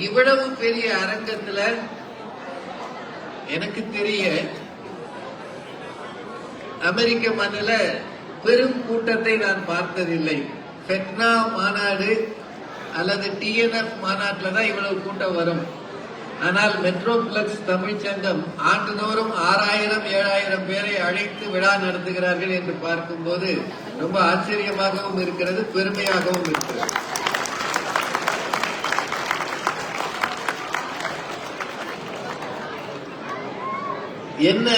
இவ்வளவு பெரிய அரங்கத்துல எனக்கு தெரிய அமெரிக்க மண்ணில பெரும் கூட்டத்தை நான் பார்த்ததில்லை. ஃபெட்னா மாநாடு அல்லது டிஎன்எஃப் மாநாட்டில் தான் இவ்வளவு கூட்டம் வரும். ஆனால் மெட்ரோபிளக்ஸ் தமிழ்ச்சங்கம் ஆண்டுதோறும் 6000 7000 பேரை அழைத்து விழா நடத்துகிறார்கள் என்று பார்க்கும்போது ரொம்ப ஆச்சரியமாகவும் இருக்கிறது, பெருமையாகவும் இருக்கிறது. என்ன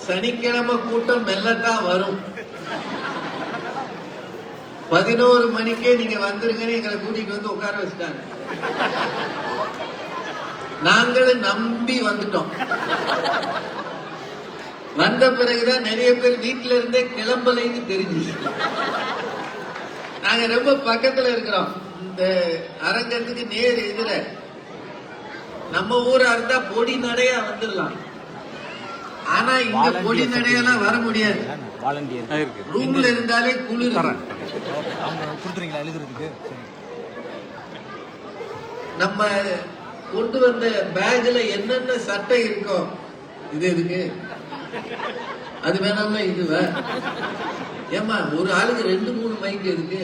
சனிக்கிழமை கூட்டம் மெல்லத்தான் வரும். 11 மணிக்கே நீங்க வந்துருங்கன்னு எங்களை கூட்டிட்டு வந்து உட்கார வச்சுட்டாங்க. நாங்களும் நம்பி வந்துட்டோம். வந்த பிறகுதான் நிறைய பேர் வீட்டுல இருந்தே கிளம்பலைன்னு தெரிஞ்சு. நாங்க ரொம்ப பக்கத்துல இருக்கிறோம். இந்த அரங்கத்துக்கு நேர் எதிர நம்ம ஊரா இருந்தா பொடி நடையா வந்துடலாம். ஆனா இந்த பொடி நடையெல்லாம் வர முடியாது. ரூம்ல இருந்தாலே குளிர். நம்ம கொண்டு வந்த பேக்ல என்னென்ன சட்டை இருக்கோ இது எதுக்கு, அது வேணாம்னா இதுவா? ஏமா ஒரு ஆளுக்கு 2-3 மைக் எதுக்கு?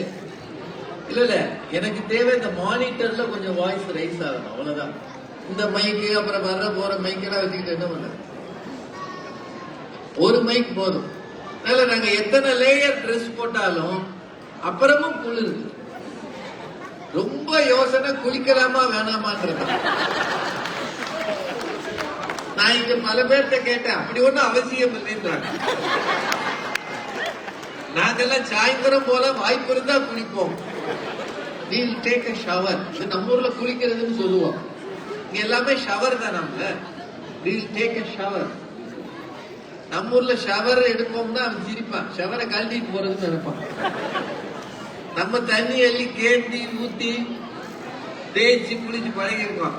இல்ல இல்ல, எனக்கு தேவை இந்த மானிட்டர்ல கொஞ்சம் வாய்ஸ் ரைஸ் ஆகணும், அவ்வளவுதான். இந்த மைக்கு அப்புறம் வர்ற போற மைக்கெல்லாம் வச்சுக்கிட்டு என்ன பண்ண, ஒரு மைக் போதும். அதனால நாங்க எத்தனை லேயர் ட்ரெஸ் போட்டாலும் அப்புறமும் குளிர். ரொம்ப யோசனை குளிக்கலாமா வேணாமான்றது. நான் இங்க பல பேர்த்த கேட்டேன், அப்படி ஒண்ணும் அவசியம் இல்லைன்றாங்க. நாங்கெல்லாம் சாயந்தரம் போல வாய்ப்பு இருந்தா குளிப்போம். we'll take a shower. இது நம்ம ஊர்ல குளிக்கிறதுன்னு சொல்லுவோம். இங்க எல்லாமே ஷவர் தான். நம்ம we'll take a shower. நம்ம ஊர்ல ஷவர் எடுப்போம்னா அவன் சிரிப்பான், ஷவரை கழட்டிட்டு போறதுன்னு நினைப்பான். நம்ம தண்ணி அள்ளி கேண்டி ஊத்தி தேய்ச்சி குளிச்சு பழகி இருக்கோம்.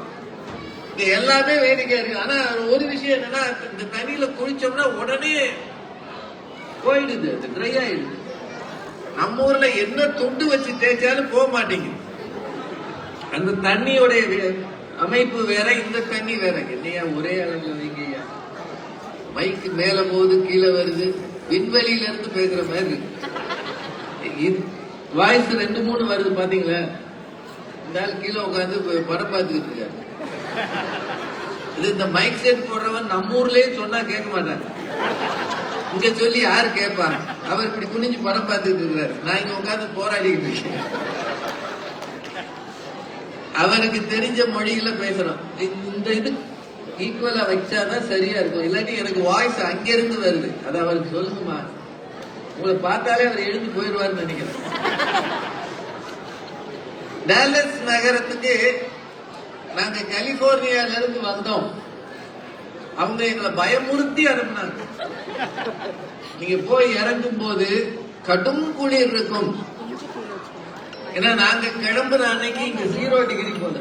இது எல்லாமே வேடிக்கை இருக்கு. ஆனா ஒரு விஷயம் என்னன்னா, இந்த தண்ணியில குளிச்சோம்னா உடனே போயிடுது, அது ட்ரை ஆயிடுது. நம்ம ஊர்ல என்ன தொண்டு வச்சு தேய்ச்சாலும் போக மாட்டேங்குது. அந்த தண்ணியோடைய அமைப்பு வேற, இந்த தண்ணி வேற. என்னையா ஒரே அளவுல வைங்கய்யா, மைக்கு மேல போகுது கீழே வருது, விண்வெளியில இருந்து பேசுற மாதிரி வாய்ஸ் 2-3 வருது பாத்தீங்களா? இந்த ஆள் கீழே உட்காந்து படம் பார்த்துக்கிட்டு இருக்காரு. இது இந்த மைக் செட் போடுறவன் நம்ம ஊர்லயே சொன்னா கேட்க மாட்டாங்க. இங்க சொல்லி யாரு கேட்பாங்க? அவர் இப்படி குனிஞ்சு படம் பார்த்துட்டு இருக்கிறாரு, நான் இங்க உட்காந்து போராடிக்கிட்டு இருக்கேன். அவருக்கு தெரிஞ்ச மொழியில பேசுறோம். இந்த இது ஈக்குவலா வச்சாதான் சரியா இருக்கும். இல்லாட்டி எனக்கு வாய்ஸ் அங்கிருந்து வருது, அது அவருக்கு சொல்லுங்கம்மா. உங்களை பார்த்தாலே அவர் எழுந்து போயிடுவார்னு நினைக்கிறேன். டாலஸ் நகரத்துக்கு நாங்க கலிபோர்னியால இருந்து வந்தோம். அவங்க எங்களை பயமுறுத்தி அனுப்பினாங்க. நீங்க போய் இறங்கும் போது கடும் குளிர் இருக்கும். ஏன்னா நாங்க கிளம்புற அன்னைக்கு இங்க 0 டிகிரி போல,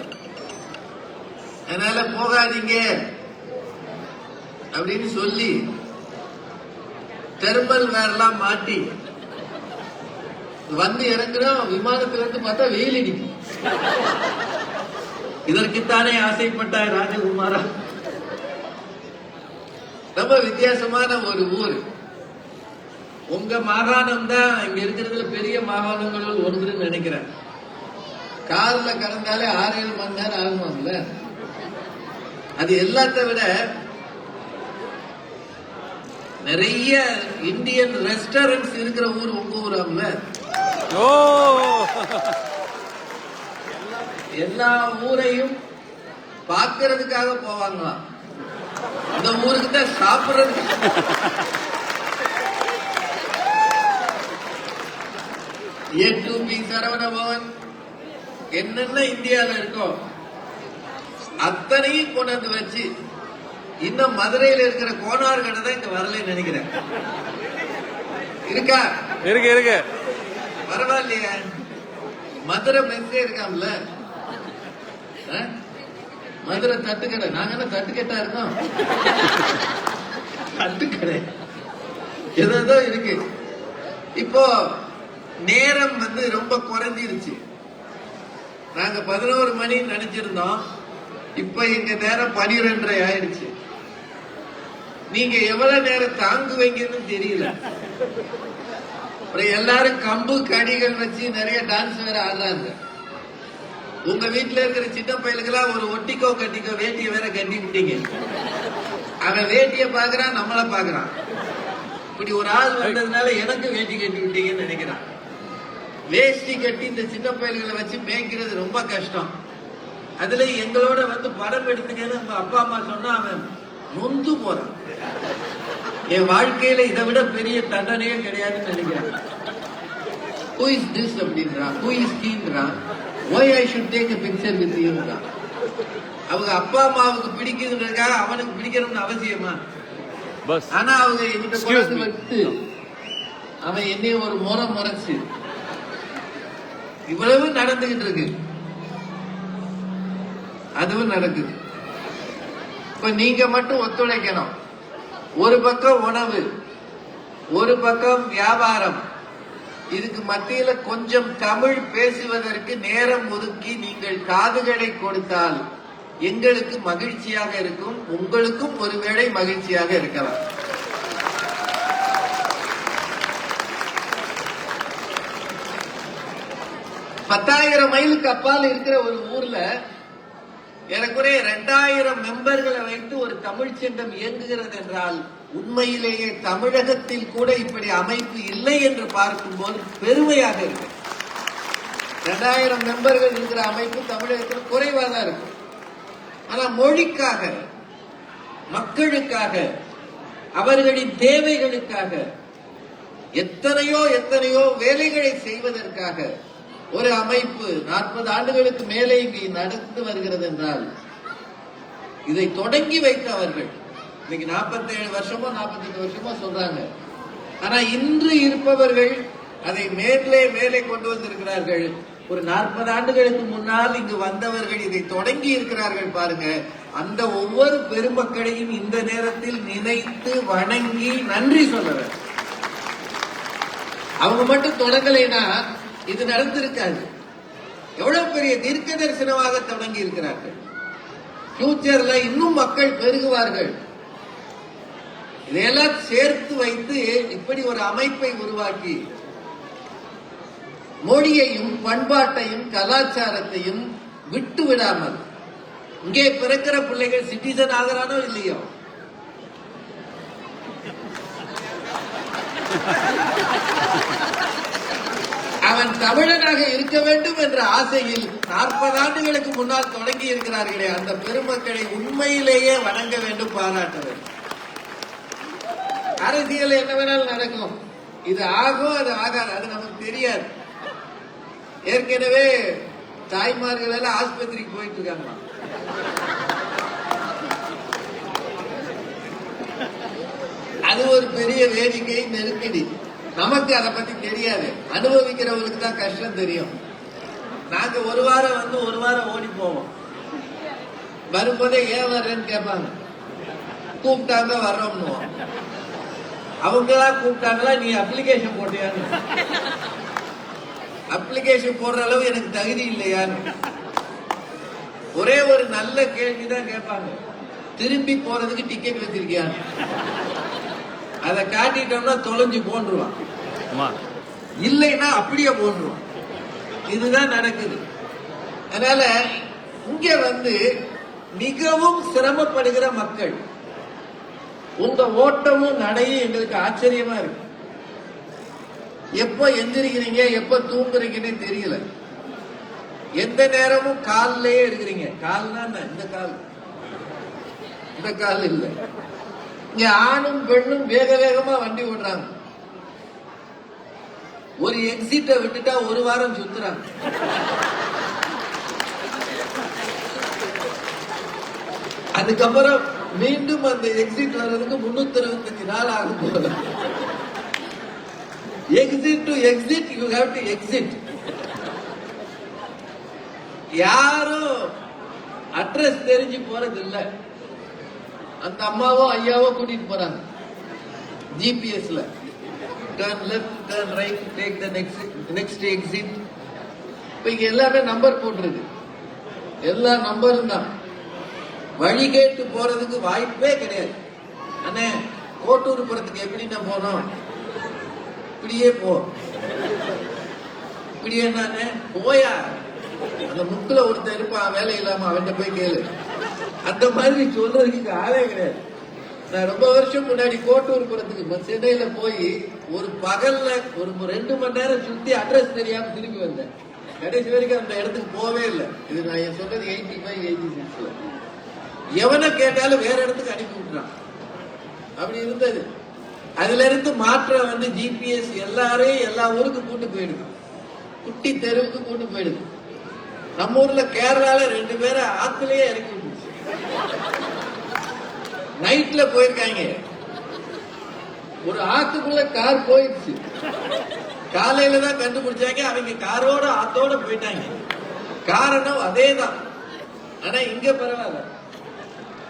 அதனால போகாதீங்க அப்படின்னு சொல்லி தெர்மல் வேர்லாம் மாட்டி வந்து இறங்குறோம். விமானத்துல இருந்து பார்த்தா வெயில் அடிக்கும். இதற்குத்தானே ஆசைப்பட்டார் ராஜகுமாரா? ரொம்ப வித்தியாசமான ஒரு ஊர். உங்க மாகாணம் தான் இங்க இருக்கிறதுல பெரிய மாகாணங்கள் ஒன்றுன்னு நினைக்கிறேன். கார்ல கடந்தாலே 6-7 மணி நேரம் ஆகுமாம்ல. அது எல்லாத்த விட நிறைய இந்தியன் ரெஸ்டாரண்ட்ஸ் இருக்கிற ஊர் உங்க ஊராம்ல. எல்லா ஊரையும் பார்க்கறதுக்காக போவாங்களாம். இந்த ஊருக்கு தான் சாப்பிடுறதுக்கு. A2B சரவண பவன் என்னென்ன இந்தியால இருக்கோ அத்தனையும் கொண்டு வச்சு, இன்னும் மதுரையில் இருக்கிற கோனார் கடை தான் இங்க வரலன்னு நினைக்கிறேன். இருக்கா? இருக்கு. பரவாயில்லையா? மதுரை மெஸ்ஸே இருக்காம்ல. மதுரை தட்டுக்கடை. நாங்க என்ன தட்டுக்கட்டா இருக்கோம்? தட்டுக்கடை ஏதோ இருக்கு. இப்போ நேரம் ரொம்ப குறைஞ்சிருச்சு. நாங்க 11 மணி நினைச்சிருந்தோம், இப்ப எங்க நேரம் 12:30 ஆயிடுச்சு. நீங்க எவ்வளவு நேரம் தாங்குவீங்கன்னு தெரியல. அப்புறம் எல்லாரும் கம்பு கடிகள் வச்சு நிறைய டான்ஸ் வேற ஆடுறாங்க. உங்க வீட்டுல இருக்கிற சின்ன பையலுக்கெல்லாம் ஒரு ஒட்டிக்கோ கட்டிக்கோ வேட்டியை வேற கட்டி விட்டீங்க. அவன் வேட்டிய பாக்குறான், நம்மள பாக்குறான். இப்படி ஒரு ஆள் வந்ததுனால எனக்கு வேட்டி கட்டி விட்டீங்கன்னு நினைக்கிறான். வேஷ்டி கட்டி இந்த சின்ன பயல்களை வச்சு மேய்க்கிறது ரொம்ப கஷ்டம். அதுல எங்களோட வந்து படம் எடுத்துக்கன்னு அப்பா அம்மா சொன்னா அவன் நொந்து போறான். என் வாழ்க்கையில இதை விட பெரிய தண்டனையே கிடையாதுன்னு நினைக்கிறேன். Who is this அப்படின்றான், who is he-ன்றான், why I should take a picture with you-ன்றான். அவங்க அப்பா அம்மாவுக்கு பிடிக்குதுன்றதுக்காக அவனுக்கு பிடிக்கணும்னு அவசியமா? ஆனா அவங்க என்கிட்ட கொண்டு வந்து அவன் என்னைய ஒரு முறைச்சு இவ்வளவு நடந்துகிட்டு இருக்கு. அதுவும் நடக்குது. இப்ப நீங்க மட்டும் ஒத்துழைக்கணும். ஒரு பக்கம் உணவு, ஒரு பக்கம் வியாபாரம். இதுக்கு மத்தியில கொஞ்சம் தமிழ் பேசுவதற்கு நேரம் ஒதுக்கி நீங்கள் காதுகளை கொடுத்தால் எங்களுக்கு மகிழ்ச்சியாக இருக்கும், உங்களுக்கும் ஒருவேளை மகிழ்ச்சியாக இருக்கலாம். பத்தாயிரம் மைலுக்கு அப்பால் இருக்கிற ஒரு ஊர்ல ஏறக்குறைய 2000 மெம்பர்களை வைத்து ஒரு தமிழ் சங்கம் இயங்குகிறது என்றால் உண்மையிலேயே தமிழகத்தில் கூட இப்படி அமைப்பு இல்லை என்று பார்க்கும்போது பெருமையாக இருக்கு. 2000 மெம்பர்கள் இருக்கிற அமைப்பு தமிழகத்தில் குறைவாக தான் இருக்கும். ஆனா மொழிக்காக, மக்களுக்காக, அவர்களின் தேவைகளுக்காக எத்தனையோ வேலைகளை செய்வதற்காக ஒரு அமைப்பு 40 ஆண்டுகளுக்கு மேலே இங்கு நடந்து வருகிறது என்றால் இதை தொடங்கி வைத்தவர்கள் இன்னைக்கு 47 வருஷமோ 48 வருஷமோ சொல்றாங்க. ஆனா இன்று இருப்பவர்கள் அதை மேலே கொண்டு வந்திருக்கிறார்கள். ஒரு 40 ஆண்டுகளுக்கு முன்னால் இங்கு வந்தவர்கள் இதை தொடங்கி இருக்கிறார்கள் பாருங்க. அந்த ஒவ்வொரு பெருமக்களையும் இந்த நேரத்தில் நினைத்து வணங்கி நன்றி சொல்ல. அவங்க மட்டும் தொடங்கலைன்னா இது நடந்திருக்காது. எவ்வளவு பெரிய தீர்க்க தரிசனமாக தொடங்கி இருக்கிறார்கள். ஃபியூச்சர்ல இன்னும் மக்கள் பெருகுவார்கள். இதையெல்லாம் சேர்த்து வைத்து இப்படி ஒரு அமைப்பை உருவாக்கி மொழியையும் பண்பாட்டையும் கலாச்சாரத்தையும் விட்டு விடாமல் இங்கே பிறக்கிற பிள்ளைகள் சிட்டிசன் ஆகிறானோ இல்லையோ, அவன் தமிழனாக இருக்க வேண்டும் என்ற ஆசையில் 40 ஆண்டுகளுக்கு முன்னால் தொடங்கி இருக்கிறார்களே அந்த பெருமக்களை உண்மையிலேயே வணங்க வேண்டும், பாராட்ட வேண்டும். அரசியல் என்ன வேணாலும் நடக்கும், இது ஆகும் அது ஆகாது, அது நமக்கு தெரியாது. ஏற்கனவே தாய்மார்கள் எல்லாம் ஆஸ்பத்திரிக்கு போயிட்டு இருக்காங்க. அது ஒரு பெரிய வேடிக்கை, நெருக்கடி. நமக்கு அதை பத்தி தெரியாது, அனுபவிக்கிறவங்களுக்கு தான் கஷ்டம் தெரியும். நாங்க ஒரு வாரம் வந்து ஒரு வாரம் ஓடி போவோம். வரும்போதே ஏன் வர்றேன்னு கேட்பாங்க. கூப்பிட்டாங்க வர்றோம்னு. அவங்களா கூப்பிட்டாங்களா, நீ அப்ளிகேஷன் போட்டியான்னு. அப்ளிகேஷன் போடுற அளவு எனக்கு தகுதி இல்லையான்னு ஒரே ஒரு நல்ல கேள்விதான் கேட்பாங்க. திரும்பி போறதுக்கு டிக்கெட் வச்சிருக்கியான்னு. அதை காட்டிட்டோம்னா தொலைஞ்சு போன்றுவான், இல்லைன்னா அப்படியே போன்றுவான். இதுதான் நடக்குது. அதனால இங்க வந்து மிகவும் சிரமப்படுகிற மக்கள். உங்க ஓட்டமும் நடையும் எங்களுக்கு ஆச்சரியமா இருக்கு. எப்ப எந்திரிக்கிறீங்க எப்ப தூங்குறீங்கன்னு தெரியல. எந்த நேரமும் காலிலேயே இருக்கிறீங்க. கால்னா இந்த கால் இல்ல. இங்க ஆணும் பெண்ணும் வேகமா வண்டி ஓடுறாங்க. ஒரு எக்ஸிட்டை விட்டுட்டா ஒரு வாரம் சுத்துறாங்க. அதுக்கப்புறம் மீண்டும் அந்த எக்ஸிட் வர்றதுக்கு 365 நாள் ஆகும் போல. Exit to exit, you have to exit. யாரும் அட்ரஸ் தெரிஞ்சு போறது இல்ல. அந்த அம்மாவோ ஐயாவோ கூட்டிட்டு போறாங்க ஜிபிஎஸ்ல. Turn left, turn right, take the next exit. இப்ப இங்க எல்லாமே நம்பர் போட்டிருக்கு, எல்லா நம்பரும் தான். வழி கேட்டு போறதுக்கு வாய்ப்பே கிடையாது. அண்ணே கோட்டூர்புரத்துக்கு எப்படி நான் போனோம்? இப்படியே போ, இப்படியே நானே போயா, அந்த முக்குல ஒருத்தர் இருப்பான் வேலை இல்லாம, அவன்கிட்ட போய் கேளு. அந்த மாதிரி சொல்றதுக்கு ஆளே கிடையாது. நான் ரொம்ப வருஷம் முன்னாடி கோட்டூர்புரத்துக்கு சென்னையில போய் ஒரு பகல்ல ஒரு 2 மணி நேரம் சுத்தி அட்ரஸ் தெரியாம திரும்பி வந்தேன். கடைசி வரைக்கும் அந்த இடத்துக்கு போவே இல்லை. இது நான் சொல்றது 85, 86. எவனை கேட்டாலும் வேற இடத்துக்கு அனுப்பி விட்டுறான். அப்படி இருந்தது. அதுல இருந்து மாற்றம் வந்து ஜிபிஎஸ் எல்லாரையும் எல்லா ஊருக்கும் கூட்டு போயிடுது, குட்டி தெருவுக்கு கூட்டு போயிடுது. நம்ம ஊர்ல கேரளால 2 பேரை ஆத்துலயே இறக்கி விட்டுச்சு. நைட்ல போயிருக்காங்க, ஒரு ஆத்துக்குள்ள கார் போயிடுச்சு, காலையில தான் கண்டுபிடிச்சாங்க. அவங்க காரோட ஆத்தோட போயிட்டாங்க. காரணம் அதே தான். ஆனா இங்க பரவாயில்ல,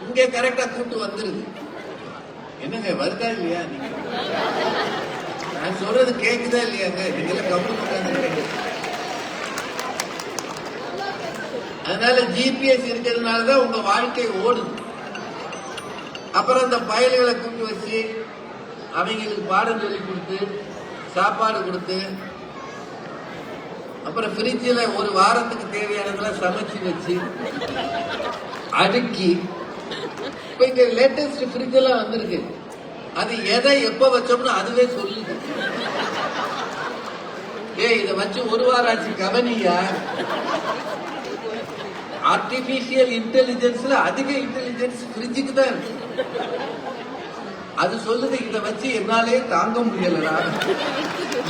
இங்க கரெக்டா கூட்டு வந்துருது. என்னங்க வருதா இல்லையா? நீங்க நான் சொல்றது கேக்குதா இல்லையாங்க? நீங்க கவனம். அதனால ஜிபிஎஸ் இருக்கிறதுனாலதான் உங்க வாழ்க்கை ஓடுது. அப்புறம் அந்த பயல்களை கூப்பிட்டு வச்சு அவங்களுக்கு பாடம் சொல்லி கொடுத்து சாப்பாடு கொடுத்து, அப்புறம் ஃப்ரிட்ஜில் ஒரு வாரத்துக்கு தேவையானதெல்லாம் சமைச்சு வச்சு அடுக்கி, இப்ப இங்க லேட்டஸ்ட் ஃப்ரிட்ஜ் எல்லாம் வந்திருக்கு. அது எதை எப்ப வச்சோம்னு அதுவே சொல்லுது. இத வச்சு ஒரு வாரம் ஆச்சு கவனியா. ஆர்டிபிஷியல் இன்டெலிஜென்ஸ்ல அதிக இன்டெலிஜென்ஸ் ஃப்ரிட்ஜுக்கு தான் இருக்கு. அது சொல்லுது, இதை வச்சு என்னாலே தாங்க முடியலடா,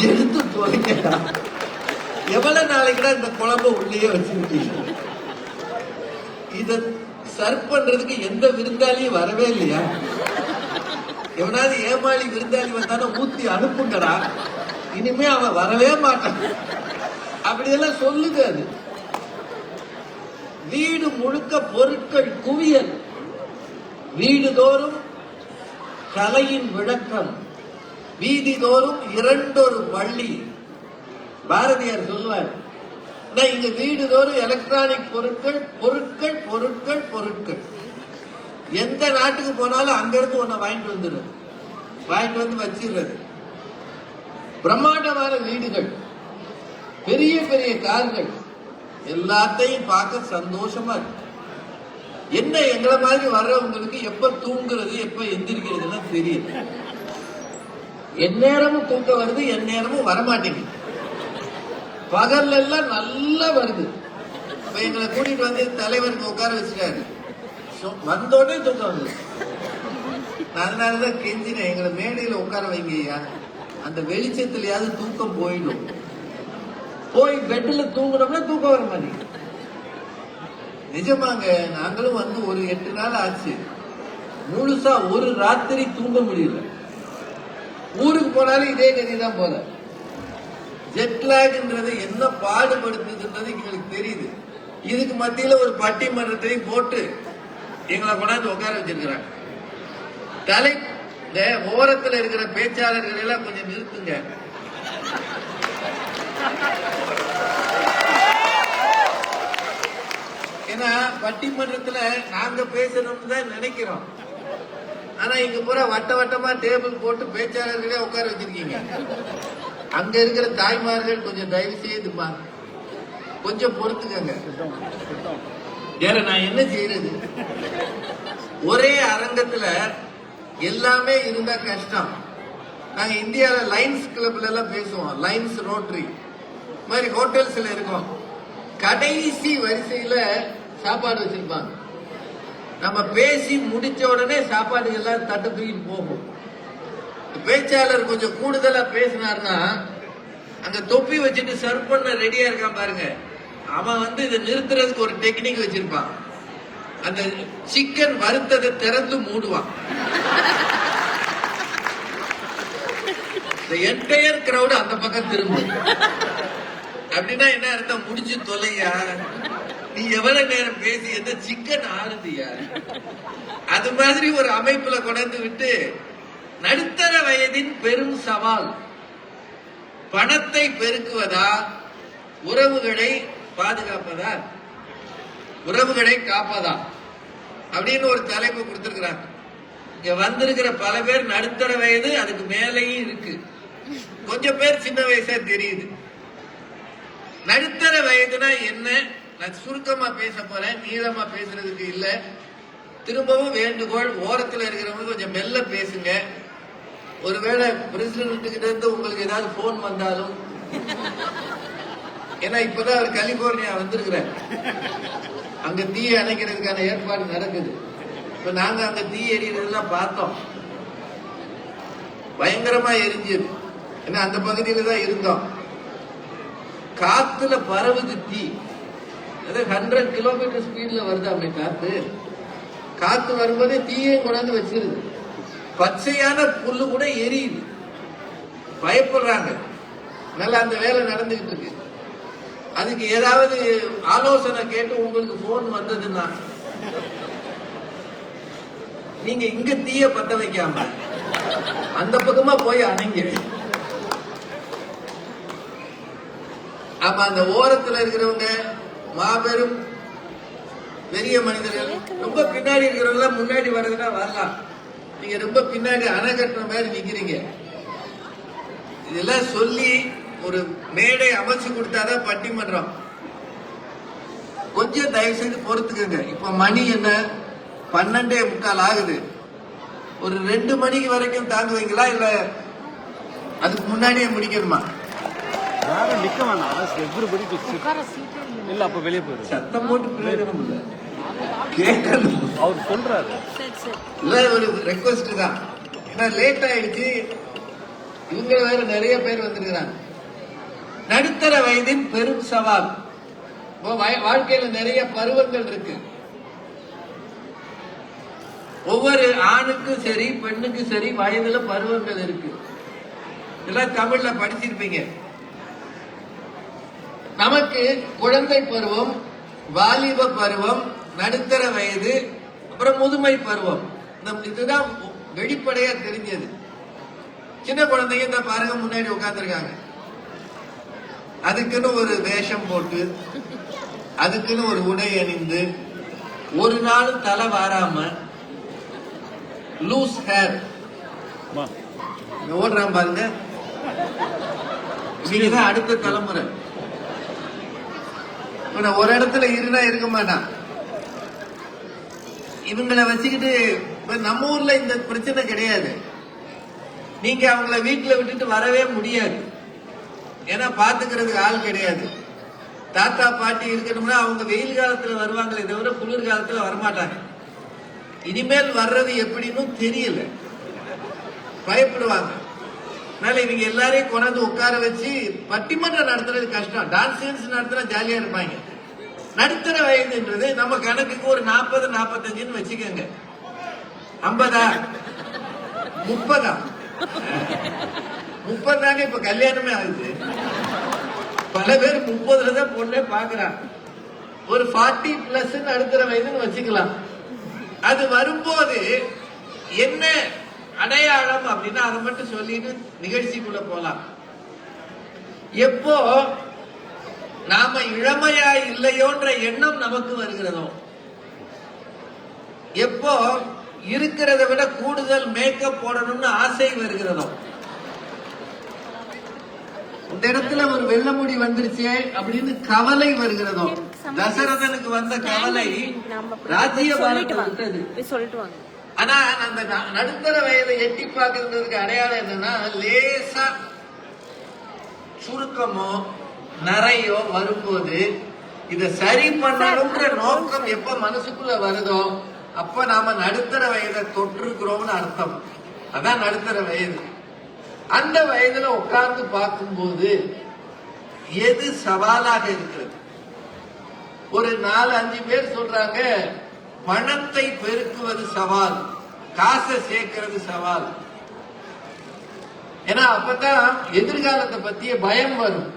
எடுத்து தொலைக்கடா. எவ்வளவு நாளைக்குடா இந்த குழம்பு உள்ளே வச்சிருக்கீங்க? இத சர்வ் பண்றதுக்கு எந்த விருந்தாளியும் வரவே இல்லையா? எவனாவது ஏமாளி விருந்தாளி வந்தானோ ஊத்தி அனுப்புங்கடா, இனிமே அவன் வரவே மாட்டான். அப்படியெல்லாம் சொல்லுது. அது வீடு முழுக்க பொருட்கள் குவியல், வீடுதோறும் கலையின் விளக்கம், வீதிதோறும் 2 பள்ளி. பாரதியார் சொல்லுவார், இங்க வீடுதோறும் எலக்ட்ரானிக் பொருட்கள் பொருட்கள் பொருட்கள் பொருட்கள். எந்த நாட்டுக்கு போனாலும் அங்க இருந்து ஒன்ன வாங்கிட்டு வந்துடுறது, வாங்கிட்டு வந்து வச்சிடுறது. பிரம்மாண்டமான வீடுகள், பெரிய பெரிய கார்கள், எல்லாத்தையும் பார்க்க சந்தோஷமா இருக்கு. என்ன எங்களை மாதிரி வர்றவங்களுக்கு எப்ப தூங்குறது எப்ப எந்திரிக்கிறதுன்னா தெரியும். எந்நேரமும் தூக்கம் வருது, எந்நேரமும் வரமாட்டேங்குது. பகல்ல எல்லாம் நல்லா வருது. இப்ப எங்களை கூட்டிட்டு வந்து தலைவருக்கு உட்கார வச்சுட்டாரு, வந்தோடனே தூக்கம் வந்து. அதனாலதான் கெஞ்சினேன், எங்களை மேடையில உட்கார வைங்கய்யா, அந்த வெளிச்சத்திலேயாவது தூக்கம் போயிடும். போய் பெட்ல தூங்குனோம்னா தூக்கம் வர மாதிரி. நிஜமாங்க, நாங்களும் வந்து ஒரு 8 நாள் ஆச்சு, முழுசா ஒரு ராத்திரி தூங்க முடியல. ஊருக்கு போனாலும் இதே கதிதான் போல. ஜெட்லாக்ன்றது என்ன பாடுபடுத்துதுன்றது எங்களுக்கு தெரியுது. இதுக்கு மத்தியில ஒரு பட்டிமன்றத்தையும் போட்டு எங்களை கொண்டாந்து உட்கார வச்சிருக்கிறாங்க. தலை இந்த ஓரத்தில் இருக்கிற பேச்சாளர்கள் எல்லாம் கொஞ்சம் நிறுத்துங்க. ஏன்னா பட்டிமன்றத்துல நாங்க பேசணும்னு தான் நினைக்கிறோம். ஆனா இங்க பூரா வட்ட வட்டமா டேபிள் போட்டு பேச்சாளர்களே உட்கார வச்சிருக்கீங்க. அங்க இருக்கிற தாய்மார்கள் கொஞ்சம் தயவு செய்துமா கொஞ்சம் பொறுத்துக்கங்க. வேற நான் என்ன செய்யறது? ஒரே அரங்கத்துல எல்லாமே இருந்தா கஷ்டம். நாங்க இந்தியாவில் லைன்ஸ் கிளப்ல எல்லாம் பேசுவோம், லைன்ஸ் ரோட்டரி மாதிரி ஹோட்டல்ஸ்ல இருக்கோம். கடைசி வரிசையில சாப்பாடு வச்சிருப்பாங்க. நம்ம பேசி முடிச்ச உடனே சாப்பாடு எல்லாம் தட்டு தூக்கிட்டு போகும். பேச்சாளர் கொஞ்சம் கூடுதலா பேசினார்னா அங்க தொப்பி வச்சுட்டு சர்வ் பண்ண ரெடியா இருக்கான் பாருங்க, அவன் வந்து இதை நிறுத்துறதுக்கு ஒரு டெக்னிக் வச்சிருப்பான். அந்த சிக்கன் வறுத்ததை திறந்து மூடுவான். என்டையர் கிரௌட் அந்த பக்கம் திரும்பும். அப்படின்னா என்ன அர்த்தம்? முடிச்சு தொலையா, நீ எவ்வளவு நேரம் பேசி எந்த சிக்கன் ஆறுதியா? அது மாதிரி ஒரு அமைப்புல கொண்டு விட்டு நடுத்தர வயதின் பெரும் சவால் பணத்தை பெருக்குவதா உறவுகளை பாதுகாப்பதா, உறவுகளை காப்பதா அப்படின்னு ஒரு தலைப்பு கொடுத்திருக்கிறாங்க. இங்க வந்திருக்கிற பல பேர் நடுத்தர வயது, அதுக்கு மேலேயும் இருக்கு. கொஞ்சம் பேர் சின்ன வயசா தெரியுது. நடுத்தர வயதுனா என்ன? நான் சுருக்கமா பேச போறேன், நீளமா பேசுறதுக்கு இல்ல. திரும்பவும் வேண்டுகோள், ஓரத்தில் இருக்கிறவங்க கொஞ்சம் மெல்ல பேசுங்க. ஒருவேளை பிரசிடென்ட் கிட்ட இருந்து உங்களுக்கு ஏதாவது போன் வந்தாலும், ஏன்னா இப்பதான் அவர் கலிபோர்னியா வந்திருக்கிறார், அங்க தீயை அணைக்கிறதுக்கான ஏற்பாடு நடக்குது. இப்ப நாங்க அங்க தீ எரியறதெல்லாம் பார்த்தோம், பயங்கரமா எரிஞ்சது. ஏன்னா அந்த பகுதியில தான் இருந்தோம். காத்துல பரவுது தீ, 100 கிலோமீட்டர் ஸ்பீட்ல வருது. அப்படி காத்து வரும்போதே தீயை கொண்டாந்து வச்சிருது. பச்சையான புல்லு கூட எரியுது, பயப்படுறாங்க. நல்லா அந்த வேலை நடந்துகிட்டு இருக்கு. அதுக்கு ஏதாவது ஆலோசனை கேட்டு உங்களுக்கு போன் வந்ததுன்னா, நீங்க இங்க தீய பத்த வைக்காம அந்த பக்கமா போய் அணைங்க. அப்ப அந்த ஓரத்துல இருக்கிறவங்க மாபெரும் பெரிய மனிதர்கள், ரொம்ப பின்னாடி இருக்கிறவங்க முன்னாடி வர்றதுன்னா வரலாம். நீங்க ரொம்ப பின்னாடி அணை கட்டுற மாதிரி நிக்கிறீங்க. இதெல்லாம் சொல்லி ஒரு மேடை அமைச்சு கொடுத்தாதான் பட்டிமன்றம். கொஞ்சம் தயவு செய்து பொறுத்துக்கங்க. இப்ப மணி என்ன, 12:45 ஆகுது. ஒரு 2 மணிக்கு வரைக்கும் தாங்குவீங்களா, இல்ல அதுக்கு முன்னாடியே முடிக்கணுமா? நிக்க வேணாம், இல்ல அப்ப வெளியே போயிடும். சத்தம் போட்டு பிரயோஜனம் இல்ல, கேட்கணும். அவர் சொல்றாரு இல்ல, ஒரு ரெக்வஸ்ட் தான். ஏன்னா லேட் ஆயிடுச்சு, இவங்க வேற நிறைய பேர் வந்திருக்கிறாங்க. நடுத்தர வயதின் பெரும் சவால். வாழ்க்கையில நிறைய பருவங்கள் இருக்கு. ஒவ்வொரு ஆணுக்கும் சரி பெண்ணுக்கும் சரி வயதுல பருவங்கள் இருக்கு. இதெல்லாம் தமிழ்ல படிச்சிருப்பீங்க. நமக்கு குழந்தை பருவம், வாலிப பருவம், நடுத்தர வயது, அப்புறம் முதுமை பருவம். இதுதான் வெளிப்படையா தெரிஞ்சது. சின்ன குழந்தைங்க இந்த பாருங்க முன்னாடி உட்கார்ந்துருக்காங்க. அதுக்குன்னு ஒரு வேஷம் போட்டு, அதுக்குன்னு ஒரு உடை அணிந்து, ஒரு நாள் தலை வாராம லூஸ் ஹேர் ஓடுறான் பாருங்க. நீங்கதான் அடுத்த தலைமுறை. ஒரு இடத்துல இருந்தா இருக்க மாட்டான். இவங்களை வச்சுக்கிட்டு நம்ம ஊர்ல இந்த பிரச்சனை கிடையாது. நீங்க அவங்கள வீட்டுல விட்டுட்டு வரவே முடியாது. ஏன்னா பாத்துக்கிறதுக்கு ஆள் கிடையாது. தாத்தா பாட்டி இருக்கணும்னா அவங்க வெயில் காலத்துல வருவாங்களே தவிர குளிர் காலத்துல வரமாட்டாங்க. இனிமேல் வர்றது எப்படின்னு தெரியல, பயப்படுவாங்க. அதனால இவங்க எல்லாரையும் கொண்டாந்து உட்கார வச்சு பட்டிமன்றம் நடத்துறது கஷ்டம். டான்ஸ் நடத்துனா ஜாலியா இருப்பாங்க. நடுத்தர வயதுன்றது நம்ம கணக்குக்கு ஒரு 40-45 வச்சுக்கோங்க. 50 30 தாங்க இப்ப கல்யாணமே ஆகுது. பல பேர் 30ல தான் பொண்ணே பாக்குறாங்க. ஒரு 40+ நடுத்தர வயதுன்னு வச்சுக்கலாம். அது வரும்போது என்ன அடையாளம் அப்படின்னா அதை மட்டும் சொல்லிட்டு நிகழ்ச்சிக்குள்ள போலாம். எப்போ நாம இளமையா இல்லையோன்ற எண்ணம் நமக்கு வருகிறதோ, எப்போ இருக்கிறத விட கூடுதல் மேக்கப் போடணும்னு ஆசை வருகிறதோ, இந்த இடத்துல ஒரு வெள்ள முடி வந்துருச்சே அப்படின்னு கவலை வருகிறதோ. தசரதனுக்கு வந்த கவலை ராஜ்யபாரத்தை விட்டது. ஆனா அந்த நடுத்தர வயதை எட்டி பார்க்கறதுக்கு அடையாளம் என்னன்னா, லேசா சுருக்கமோ நிறையோ வரும்போது இத சரி பண்ணணும்ன்ற நோக்கம் எப்ப மனசுக்குள்ள வருதோ அப்ப நாம நடுத்தர வயதை தொற்றுக்கிறோம்னு அர்த்தம். அதான் நடுத்தர வயது. அந்த வயதுல உட்கார்ந்து பார்க்கும்போது எது சவாலாக இருக்கிறது? ஒரு 4-5 பேர் சொல்றாங்க, பணத்தை பெருக்குவது சவால், காசை சேர்க்கிறது சவால். ஏன்னா அப்பதான் எதிர்காலத்தை பத்திய பயம் வரும்.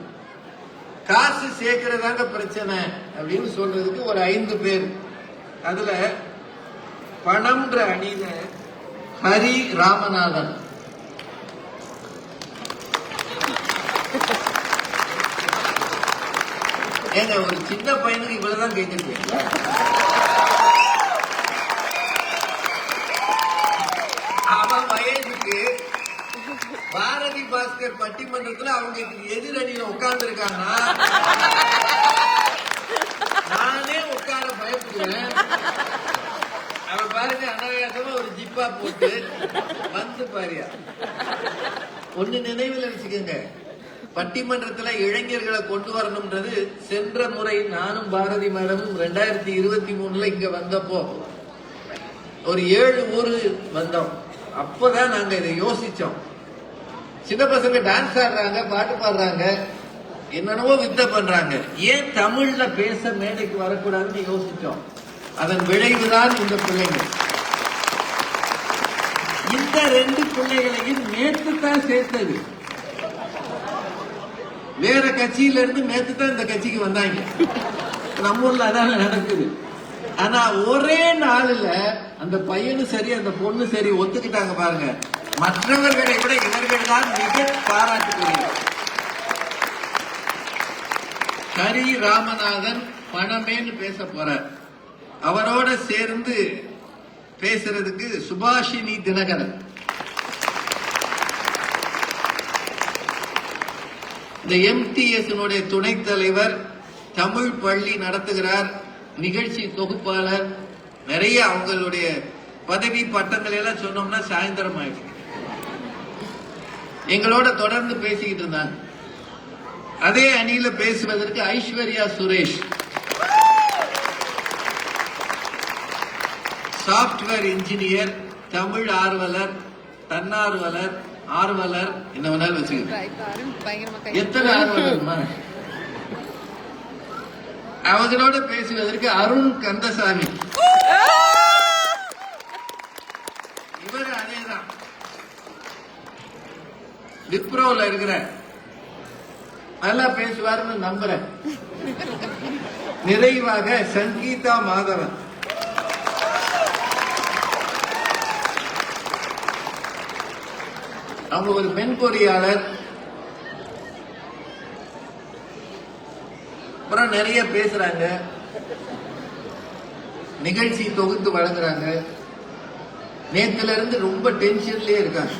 காசு சேர்க்கிறதாங்க பிரச்சனை அப்படின்னு சொல்றதுக்கு ஒரு 5 பேர். அதுல பணம்ன்ற அணியில ஹரி ராமநாதன், ஏங்க ஒரு சின்ன பையனுக்கு இவ்வளவுதான் கேட்டுருக்கேன். அவன் வயதுக்கு பாரதி பாஸ்கர் பட்டிமன்றத்துல அவங்க எதிரணியில உட்கார்ந்து இருக்காங்கன்னா நானே உட்கார பயப்படுவேன். அவன் பாருங்க அனாயாசமா ஒரு ஜிப்பா போட்டு வந்து பாரியா. ஒண்ணு நினைவில் வச்சுக்கோங்க, பட்டிமன்றத்துல இளைஞர்களை கொண்டு வரணும்ன்றது சென்ற முறை நானும் பாரதி மேடமும் 2023 இங்க வந்தப்போ ஒரு 7 ஊரு வந்தோம். அப்பதான் நாங்க இதை யோசிச்சோம். சின்ன பசங்க டான்ஸ் ஆடுறாங்க, பாட்டு பாடுறாங்க, என்னென்னவோ வித்தை பண்றாங்க, ஏன் தமிழ்ல பேச மேடைக்கு வரக்கூடாதுன்னு யோசிச்சோம். அதன் விளைவுதான் இந்த பிள்ளைகள். இந்த 2 பிள்ளைகளையும் நேற்று தான் சேர்த்தது. வேற கட்சியில இருந்து நேற்று தான் இந்த கட்சிக்கு வந்தாங்க. நம்ம ஊர்ல அதான் நடக்குது. ஆனா ஒரே நாளில் அந்த பையனும் சரி அந்த பொண்ணு சரி ஒத்துக்கிட்டாங்க பாருங்க. மற்றவர்களை விட இவர்கள் தான் மிக பாராட்டுக்குரிய. ஹரி ராமநாதன் பணமேன்னு பேச போறார். அவரோட சேர்ந்து பேசுறதுக்கு சுபாஷினி தினகரன், இந்த MTS துணைத் தலைவர், தமிழ் பள்ளி நடத்துகிறார், நிகழ்ச்சி தொகுப்பாளர், நிறைய அவங்களுடைய பதவி பட்டங்களை எல்லாம் சொன்னோம்னா சாயந்தரம் ஆயிடும். எங்களோட தொடர்ந்து பேசிக்கிட்டு இருந்தாங்க. அதே அணியில பேசுவதற்கு ஐஸ்வர்யா சுரேஷ், சாப்ட்வேர் இன்ஜினியர், தமிழ் ஆர்வலர், தன்னார்வலர், ஆர்வலர், என்ன வேணாலும் வச்சுக்க. எத்தனை ஆர்வலர்? அவங்களோட பேசுவதற்கு அருண் கந்தசாமி, இவர் அதேதான் விப்ரோல இருக்கிற, நல்லா பேசுவார்னு நம்புறேன். நிறைவாக சங்கீதா மாதவன், அவங்க ஒரு மென்பொறியாளர். அப்புறம் நிறைய பேசுறாங்க, நிகழ்ச்சி தொகுத்து வழங்குறாங்க. நேத்துல இருந்து ரொம்ப டென்ஷன்லயே இருக்காங்க.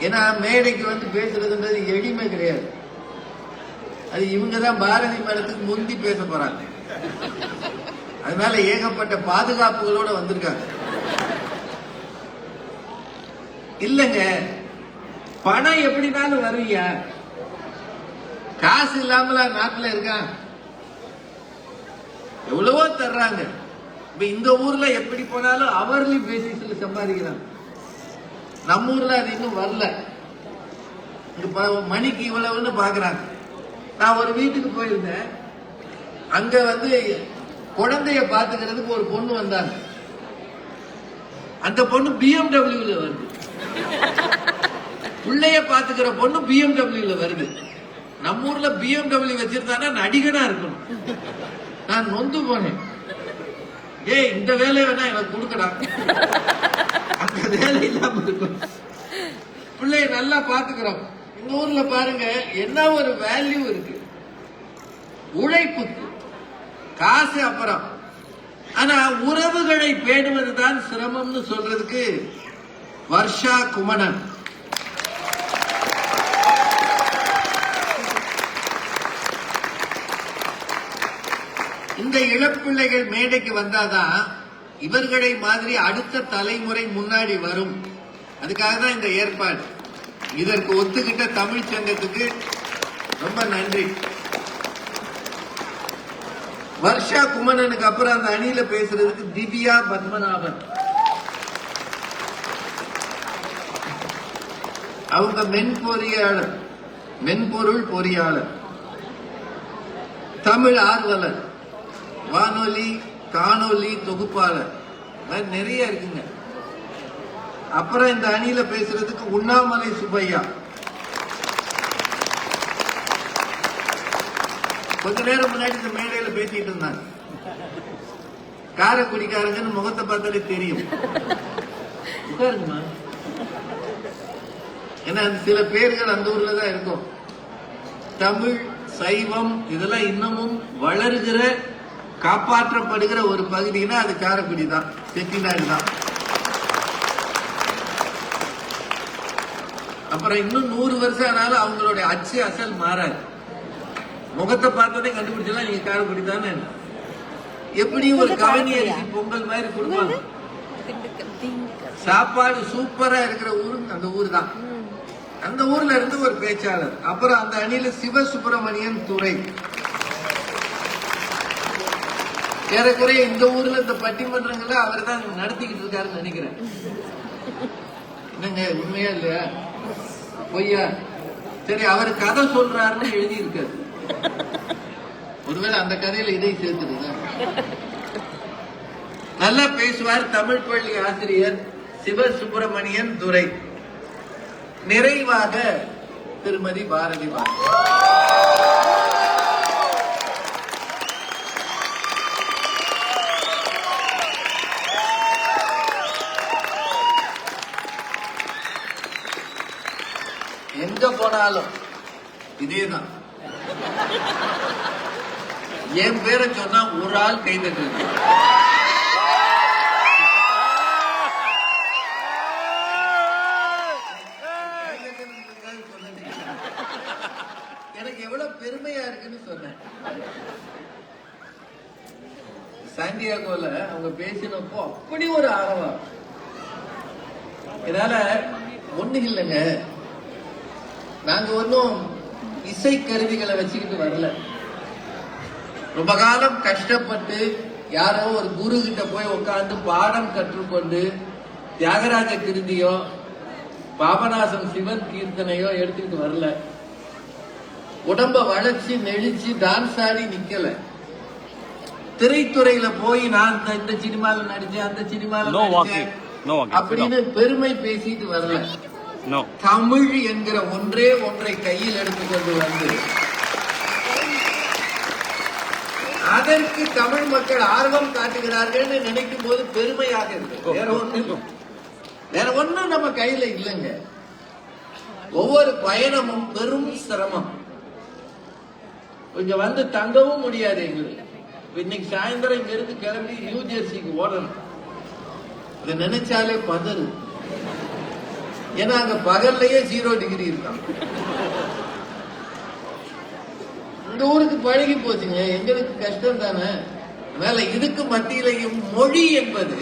ஏன்னா மேடைக்கு வந்து பேசுறதுன்றது எளிமை கிடையாது. அது இவங்கதான் பாரதி மேடத்துக்கு முந்தி பேச போறாங்க. அதனால ஏகப்பட்ட பாதுகாப்புகளோட வந்திருக்காங்க. இல்லங்க, பணம் எப்படினாலும் வருவியா? காசு இல்லாமல நாட்டுல இருக்கான், எவ்வளவோ தர்றாங்க. இப்ப இந்த ஊர்ல எப்படி போனாலும் அவர்லி பேசிஸ்ல சம்பாதிக்கிறாங்க. நம்ம ஊர்ல அது இன்னும் வரல. மணிக்கு இவ்வளவுன்னு பாக்குறாங்க. நான் ஒரு வீட்டுக்கு போயிருந்தேன். அங்க வந்து குழந்தைய பாத்துக்கிறதுக்கு ஒரு பொண்ணு வந்தாங்க. அந்த பொண்ணு BMW வருது. பிள்ளைய பாத்துக்கிற பொண்ணு BMW வருது. நம்ம ஊர்ல BMW வச்சிருந்தானா நடிகனா இருக்கணும். நான் நொந்து போனேன். ஏய், இந்த வேலையை வேணா எனக்கு கொடுக்கடா, அந்த வேலை இல்லாம இருக்கும். பிள்ளைய நல்லா பாத்துக்கிறோம். இந்த ஊர்ல பாருங்க என்ன ஒரு வேல்யூ இருக்கு. உழைப்புக்கு காசு அப்புறம், ஆனா உறவுகளை பேணுவதுதான் சிரமம்னு சொல்றதுக்கு வர்ஷா குமணன். இந்த இளப்பிள்ளைகள் மேடைக்கு வந்தாதான் இவர்களை மாதிரி அடுத்த தலைமுறை முன்னாடி வரும். அதுக்காக தான் இந்த ஏற்பாடு. இதற்கு ஒத்துக்கிட்ட தமிழ் சங்கத்துக்கு ரொம்ப நன்றி. வர்ஷா குமணனுக்கு அப்புறம் அந்த அணியில பேசுறதுக்கு திவ்யா பத்மநாபன். அவங்க மென்பொறியாளர், மென்பொருள் பொறியாளர், தமிழ் ஆர்வலர், வானொலி காணொலி தொகுப்பாளர், நிறைய இருக்குங்க. அப்புறம் இந்த அணியில பேசுறதுக்கு உண்ணாமலை சுப்பையா. கொஞ்ச நேரம் முன்னாடி இந்த மேடையில பேசிட்டு இருந்தாங்க. காரைக்குடிக்காரங்கன்னு முகத்தை பார்த்தாலே தெரியும். உட்காருங்கம்மா. ஏன்னா சில பேர்கள் அந்த ஊர்ல தான் இருக்கும். தமிழ், சைவம் இதெல்லாம் இன்னமும் வளர்கிற காப்பாற்றப்படுகிற ஒரு பகுதினா அது காரைக்குடி தான், செட்டிநாடு தான். அப்புறம் இன்னும் 100 வருஷம் ஆனாலும் அவங்களுடைய அச்சு அசல் மாறாது. முகத்தை பார்த்ததே கண்டுபிடிச்சலாம் நீங்க காரைக்குடி தானே. எப்படி ஒரு கவனி அரிசி பொங்கல் மாதிரி கொடுப்பாங்க. சாப்பாடு சூப்பரா இருக்கிற ஊரும் அந்த ஊர் தான். அந்த ஊர்ல இருந்து ஒரு பேச்சாளர், அப்புறம் அந்த அணியில சிவசுப்பிரமணியன் துரை. ஏறக்குறைய இந்த ஊர்ல இந்த பட்டிமன்றங்களை அவர் தான் நடத்திக்கிட்டு இருக்காருன்னு நினைக்கிறேன். என்னங்க உண்மையா இல்லையா பொய்யா? சரி, அவர் கதை சொல்றாருன்னு எழுதி இருக்காரு. ஒருவேளை அந்த கதையில இதை சேர்த்துடுங்க. நல்லா பேசுவார். தமிழ் பள்ளி ஆசிரியர் சிவசுப்பிரமணியன் துரை. நிறைவாக திருமதி பாரதி பாரதி. எங்க போனாலும் இதேதான். என் பேரை சொன்னா ஒரு ஆள் கை தட்டுறது. எனக்கு எவ்வளவு பெருமையா இருக்குன்னு சொன்னேன். சாண்டியாகோல அவங்க பேசினப்போ அப்படி ஒரு ஆர்வம். இதனால ஒண்ணு இல்லைங்க, நாங்க ஒன்னும் இசை கருவிகளை வச்சுக்கிட்டு வரல. ரொம்ப காலம் கஷ்டப்பட்டு யாரோ ஒரு குரு கிட்ட போய் உட்கார்ந்து பாடம் கற்றுக்கொண்டு தியாகராஜ கிருதியோ பாபநாசம் சிவன் கீர்த்தனையோ எடுத்துக்கிட்டு வரல. உடம்ப வளைச்சு நெளிச்சு டான்ஸ் ஆடி நிக்கல. திரைத்துறையில போய் நான் இந்த சினிமாவில் நடிச்சேன், அந்த சினிமாவில் நடிச்சேன் அப்படின்னு பெருமை பேசிட்டு வரல. தமிழ் என்கிற ஒன்றே ஒன்றை கையில் எடுத்துக்கொண்டு வந்து அதற்கு தமிழ் மக்கள் ஆர்வம் காட்டுகிறார்கள் நினைக்கும் போது பெருமையாக இருக்கு. வேற ஒண்ணும் நம்ம கையில இல்லைங்க. ஒவ்வொரு பயணமும் பெரும் சிரமம். இங்க வந்து தங்கவும் முடியாது எங்களுக்கு. இன்னைக்கு சாயந்தரம் இங்க இருந்து கிளம்பி நியூ ஜெர்சிக்கு ஓடணும். இதை நினைச்சாலே பதறு. ஏன்னா அங்க பகல்லையே 0 டிகிரி இருக்கான். இந்த ஊருக்கு பழகி போச்சுங்க, எங்களுக்கு கஷ்டம் தானே. அதனால இதுக்கு மத்தியிலையும் மொழி என்பது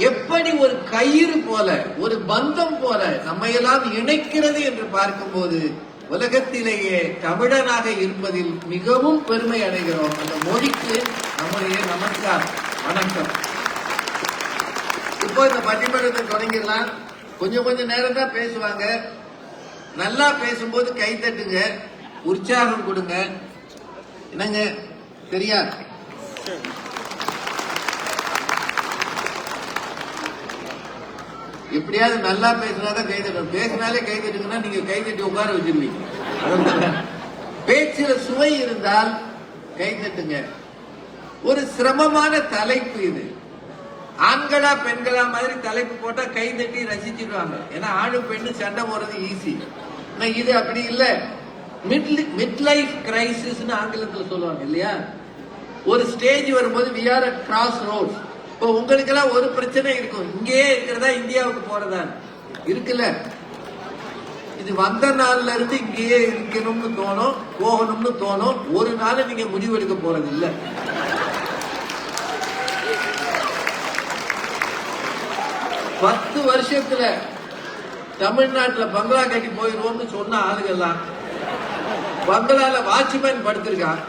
எப்படி ஒரு கயிறு போல, ஒரு பந்தம் போல நம்மையெல்லாம் இணைக்கிறது என்று பார்க்கும்போது உலகத்திலேயே தமிழனாக இருப்பதில் மிகவும் பெருமை அடைகிறோம். அந்த மொழிக்கு நம்முடைய நமஸ்காரம், வணக்கம். இப்போ இந்த பட்டிமன்றத்தை தொடங்கிடலாம். கொஞ்சம் நேரம் தான் பேசுவாங்க. நல்லா பேசும்போது கை தட்டுங்க, உற்சாகம் கொடுங்க. என்னங்க சரியா? எப்படியாவது நல்லா பேசினாதான் கை தட்டணும். பேசினாலே கை தட்டுங்கன்னா நீங்க கை தட்டி உட்கார வச்சிருவீங்க. பேச்சுல சுவை இருந்தால் கை தட்டுங்க. ஒரு சிரமமான தலைப்பு இது. ஆண்களா பெண்களா மாதிரி தலைப்பு போட்டா கை தட்டி ரசிச்சிருவாங்க. ஏன்னா ஆணு பெண்ணு சண்டை போறது ஈஸி. இது அப்படி இல்ல. மிட் லைஃப் கிரைசிஸ் ஆங்கிலத்தில் சொல்லுவாங்க இல்லையா? ஒரு ஸ்டேஜ் வரும்போது we are at cross roads. இப்போ உங்களுக்கு எல்லாம் ஒரு பிரச்சனை இருக்கும், இங்கேயே இருக்கிறதா இந்தியாவுக்கு போறதா இருக்குல்ல. இது வந்த நாள்ல இருந்து இங்கேயே இருக்கணும்னு தோணும், போகணும்னு தோணும். ஒரு நாள் நீங்க முடிவெடுக்க போறது இல்ல. பத்து வருஷத்துல தமிழ்நாட்டுல பங்களா கட்டி போயிருவோம்னு சொன்ன ஆளுகள்லாம் பங்களால வாட்ச்மேன் படுத்திருக்கான்.